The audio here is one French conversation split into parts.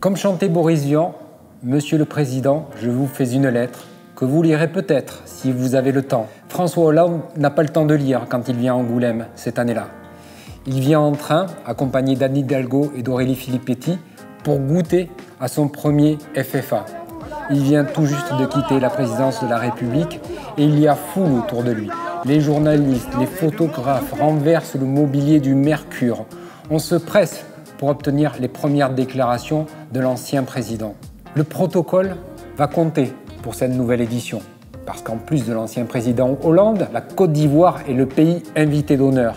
Comme chantait Boris Vian, Monsieur le Président, je vous fais une lettre que vous lirez peut-être si vous avez le temps. François Hollande n'a pas le temps de lire quand il vient à Angoulême cette année-là. Il vient en train, accompagné d'Anne Hidalgo et d'Aurélie Filippetti, pour goûter à son premier FFA. Il vient tout juste de quitter la présidence de la République et il y a foule autour de lui. Les journalistes, les photographes renversent le mobilier du Mercure. On se presse pour obtenir les premières déclarations de l'ancien président. Le protocole va compter pour cette nouvelle édition, parce qu'en plus de l'ancien président Hollande, la Côte d'Ivoire est le pays invité d'honneur.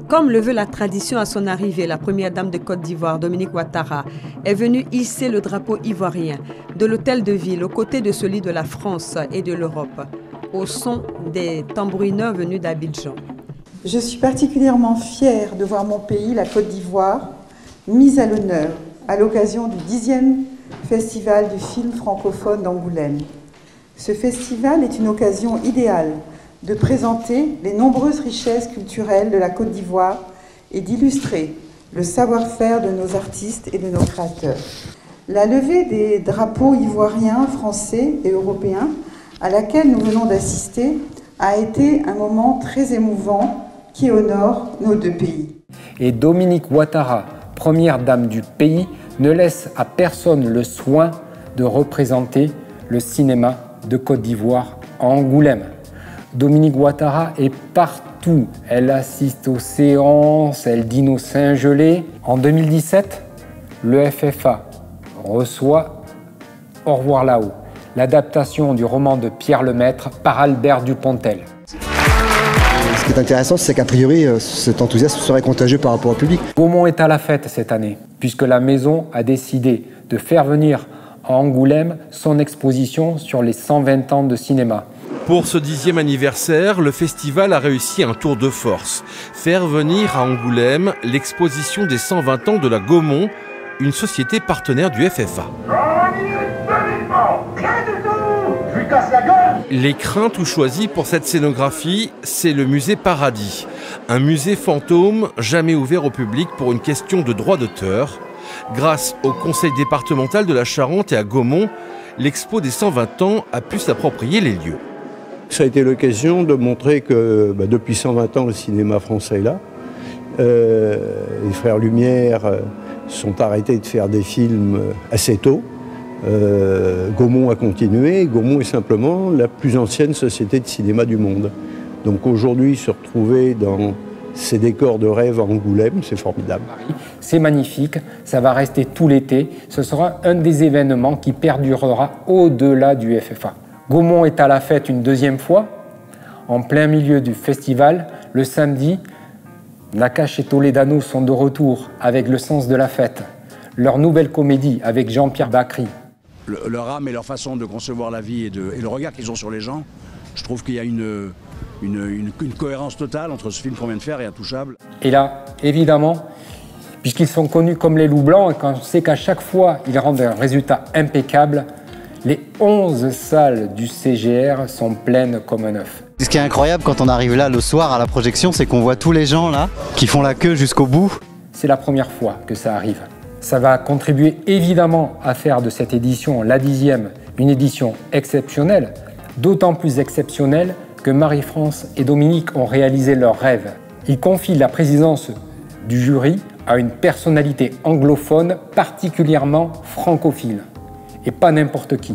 Comme le veut la tradition à son arrivée, la première dame de Côte d'Ivoire, Dominique Ouattara, est venue hisser le drapeau ivoirien de l'hôtel de ville aux côtés de celui de la France et de l'Europe, au son des tambourineurs venus d'Abidjan. Je suis particulièrement fière de voir mon pays, la Côte d'Ivoire, mise à l'honneur à l'occasion du 10e Festival du film francophone d'Angoulême. Ce festival est une occasion idéale de présenter les nombreuses richesses culturelles de la Côte d'Ivoire et d'illustrer le savoir-faire de nos artistes et de nos créateurs. La levée des drapeaux ivoiriens, français et européens à laquelle nous venons d'assister a été un moment très émouvant qui honore nos deux pays. Et Dominique Ouattara, première dame du pays, ne laisse à personne le soin de représenter le cinéma de Côte d'Ivoire à Angoulême. Dominique Ouattara est partout. Elle assiste aux séances, elle dîne au Saint-Gelais. En 2017, le FFA reçoit Au revoir là-haut, l'adaptation du roman de Pierre Lemaître par Albert Dupontel. Ce qui est intéressant, c'est qu'a priori, cet enthousiasme serait contagieux par rapport au public. Gaumont est à la fête cette année, puisque la maison a décidé de faire venir à Angoulême son exposition sur les 120 ans de cinéma. Pour ce 10e anniversaire, le festival a réussi un tour de force. Faire venir à Angoulême l'exposition des 120 ans de la Gaumont, une société partenaire du FFA. L'écrin tout choisi pour cette scénographie, c'est le musée Paradis. Un musée fantôme jamais ouvert au public pour une question de droit d'auteur. Grâce au conseil départemental de la Charente et à Gaumont, l'expo des 120 ans a pu s'approprier les lieux. Ça a été l'occasion de montrer que depuis 120 ans, le cinéma français est là. Les frères Lumière sont arrêtés de faire des films assez tôt. Gaumont a continué. Gaumont est simplement la plus ancienne société de cinéma du monde. Donc aujourd'hui, se retrouver dans ces décors de rêve à Angoulême, c'est formidable. C'est magnifique, ça va rester tout l'été. Ce sera un des événements qui perdurera au-delà du FFA. Gaumont est à la fête une deuxième fois, en plein milieu du festival. Le samedi, Nakache et Toledano sont de retour avec Le Sens de la Fête. Leur nouvelle comédie avec Jean-Pierre Bacri. Leur âme et leur façon de concevoir la vie et le regard qu'ils ont sur les gens, je trouve qu'il y a une cohérence totale entre ce film qu'on vient de faire et Intouchable. Et là, évidemment, puisqu'ils sont connus comme les loups blancs, et qu'on sait qu'à chaque fois, ils rendent un résultat impeccable, les 11 salles du CGR sont pleines comme un œuf. Ce qui est incroyable quand on arrive là le soir à la projection, c'est qu'on voit tous les gens là qui font la queue jusqu'au bout. C'est la première fois que ça arrive. Ça va contribuer évidemment à faire de cette édition, la 10e, une édition exceptionnelle, d'autant plus exceptionnelle que Marie-France et Dominique ont réalisé leur rêve. Ils confient la présidence du jury à une personnalité anglophone particulièrement francophile. Et pas n'importe qui.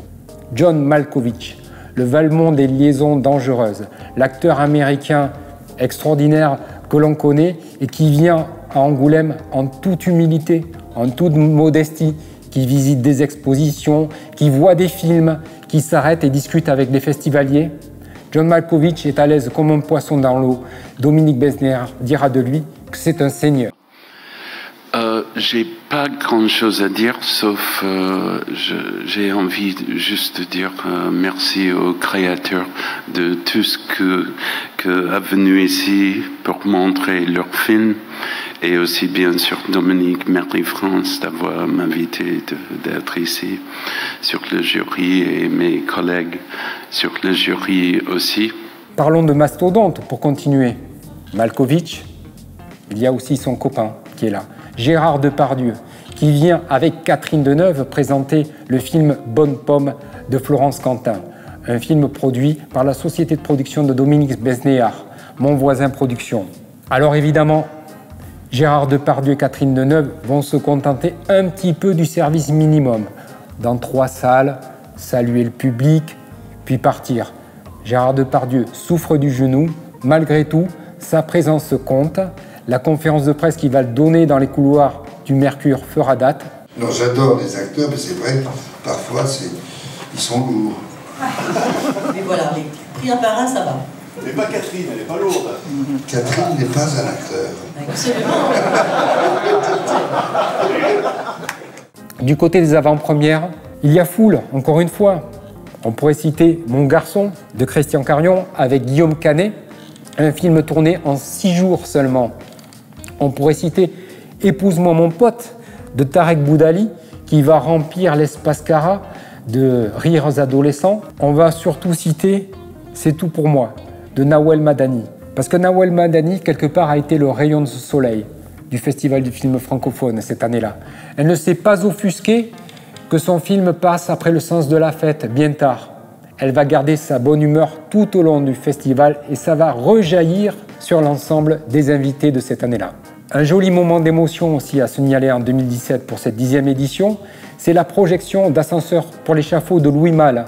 John Malkovich, le Valmont des liaisons dangereuses, l'acteur américain extraordinaire que l'on connaît et qui vient à Angoulême en toute humilité, en toute modestie, qui visite des expositions, qui voit des films, qui s'arrête et discute avec des festivaliers. John Malkovich est à l'aise comme un poisson dans l'eau. Dominique Besnéard dira de lui que c'est un seigneur. J'ai pas grand-chose à dire, sauf j'ai envie juste de dire merci aux créateurs de tout ce que a venu ici pour montrer leur film, et aussi bien sûr Dominique, Marie-France d'avoir m'invité d'être ici, sur le jury et mes collègues sur le jury aussi. Parlons de mastodonte pour continuer. Malkovich, il y a aussi son copain qui est là. Gérard Depardieu, qui vient avec Catherine Deneuve présenter le film Bonne Pomme de Florence Quentin, un film produit par la société de production de Dominique Besnéard, Mon Voisin Production. Alors évidemment, Gérard Depardieu et Catherine Deneuve vont se contenter un petit peu du service minimum. Dans 3 salles, saluer le public, puis partir. Gérard Depardieu souffre du genou, malgré tout, sa présence compte. La conférence de presse qu'il va donner dans les couloirs du Mercure fera date. Non, j'adore les acteurs, mais c'est vrai, parfois, ils sont lourds. Mais voilà, mais pris un par un, ça va. Mais pas Catherine, elle n'est pas lourde. Catherine n'est pas un acteur. Absolument. Du côté des avant-premières, il y a foule, encore une fois. On pourrait citer Mon garçon de Christian Carion avec Guillaume Canet, un film tourné en 6 jours seulement. On pourrait citer Épouse-moi mon pote de Tarek Boudali qui va remplir l'espace Cara de rires adolescents. On va surtout citer C'est tout pour moi de Nawel Madani. Parce que Nawel Madani, quelque part, a été le rayon de soleil du Festival du film francophone cette année-là. Elle ne s'est pas offusquée que son film passe après Le sens de la fête, bien tard. Elle va garder sa bonne humeur tout au long du festival et ça va rejaillir sur l'ensemble des invités de cette année-là. Un joli moment d'émotion aussi à signaler en 2017 pour cette 10e édition, c'est la projection d'Ascenseur pour l'échafaud de Louis Malle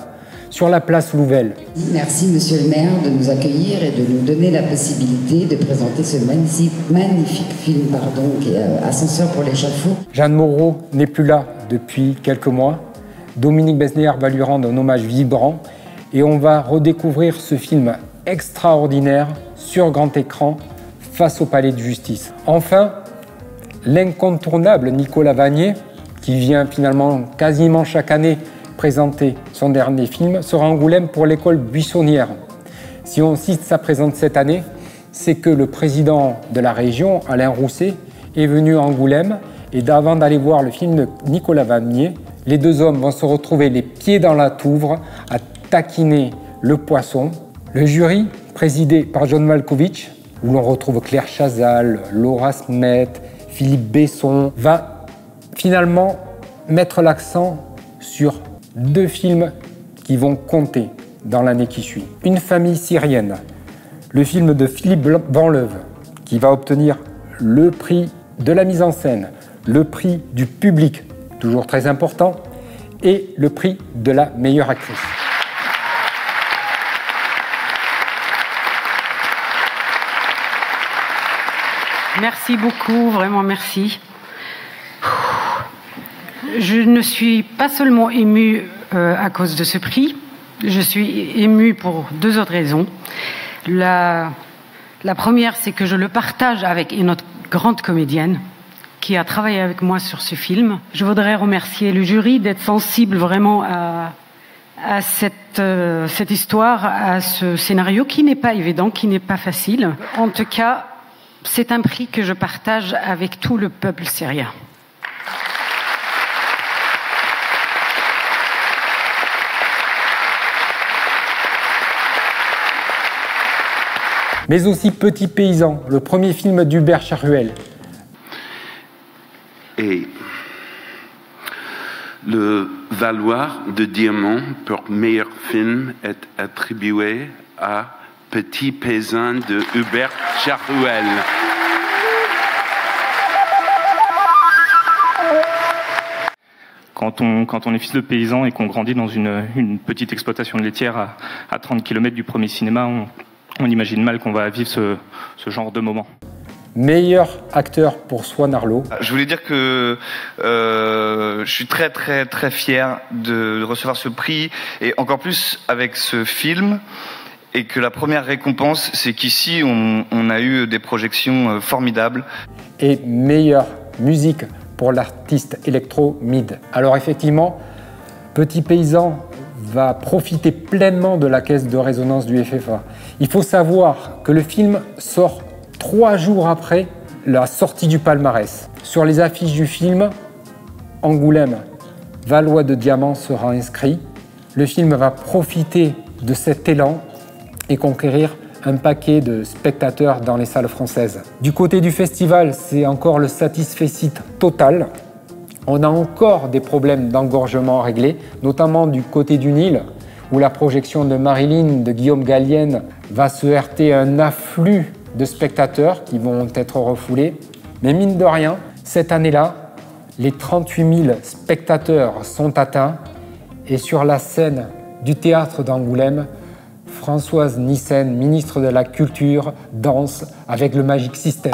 sur la place Louvel. Merci Monsieur le maire de nous accueillir et de nous donner la possibilité de présenter ce magnifique film qui est Ascenseur pour l'échafaud. Jeanne Moreau n'est plus là depuis quelques mois. Dominique Besnéard va lui rendre un hommage vibrant et on va redécouvrir ce film extraordinaire sur grand écran face au palais de justice. Enfin, l'incontournable Nicolas Vanier, qui vient finalement quasiment chaque année présenter son dernier film, sera à Angoulême pour l'école buissonnière. Si on cite sa présence cette année, c'est que le président de la région, Alain Rousset, est venu à Angoulême et avant d'aller voir le film de Nicolas Vanier, les deux hommes vont se retrouver les pieds dans la Touvre à taquiner le poisson. Le jury, présidé par John Malkovich, où l'on retrouve Claire Chazal, Laura Smet, Philippe Besson, va finalement mettre l'accent sur 2 films qui vont compter dans l'année qui suit. Une famille syrienne, le film de Philippe Vanleuve, qui va obtenir le prix de la mise en scène, le prix du public, toujours très important, et le prix de la meilleure actrice. Merci beaucoup, vraiment merci. Je ne suis pas seulement émue à cause de ce prix, je suis émue pour 2 autres raisons. La première, c'est que je le partage avec une autre grande comédienne qui a travaillé avec moi sur ce film. Je voudrais remercier le jury d'être sensible vraiment à cette histoire, à ce scénario qui n'est pas évident, qui n'est pas facile. En tout cas, c'est un prix que je partage avec tout le peuple syrien. Mais aussi Petit paysan, le premier film d'Hubert Charuel. Et le Valoir de Diamant pour meilleur film est attribué à Petit paysan de Hubert Charuel. Quand on est fils de paysan et qu'on grandit dans une petite exploitation de laitière à 30 km du premier cinéma, on imagine mal qu'on va vivre ce genre de moment. Meilleur acteur pour Swan Arlo. Je voulais dire que je suis très très très fier de recevoir ce prix et encore plus avec ce film. Et que la première récompense, c'est qu'ici, on a eu des projections formidables. Et meilleure musique pour l'artiste électro Mid. Alors effectivement, Petit paysan va profiter pleinement de la caisse de résonance du FFA. Il faut savoir que le film sort 3 jours après la sortie du palmarès. Sur les affiches du film, Angoulême, Valois de Diamant sera inscrit. Le film va profiter de cet élan et conquérir un paquet de spectateurs dans les salles françaises. Du côté du festival, c'est encore le satisfecit total. On a encore des problèmes d'engorgement réglés, notamment du côté du Nil, où la projection de Marilyn de Guillaume Gallienne va se heurter à un afflux de spectateurs qui vont être refoulés. Mais mine de rien, cette année-là, les 38 000 spectateurs sont atteints et sur la scène du théâtre d'Angoulême, Françoise Nyssen, ministre de la Culture, danse avec le Magic System.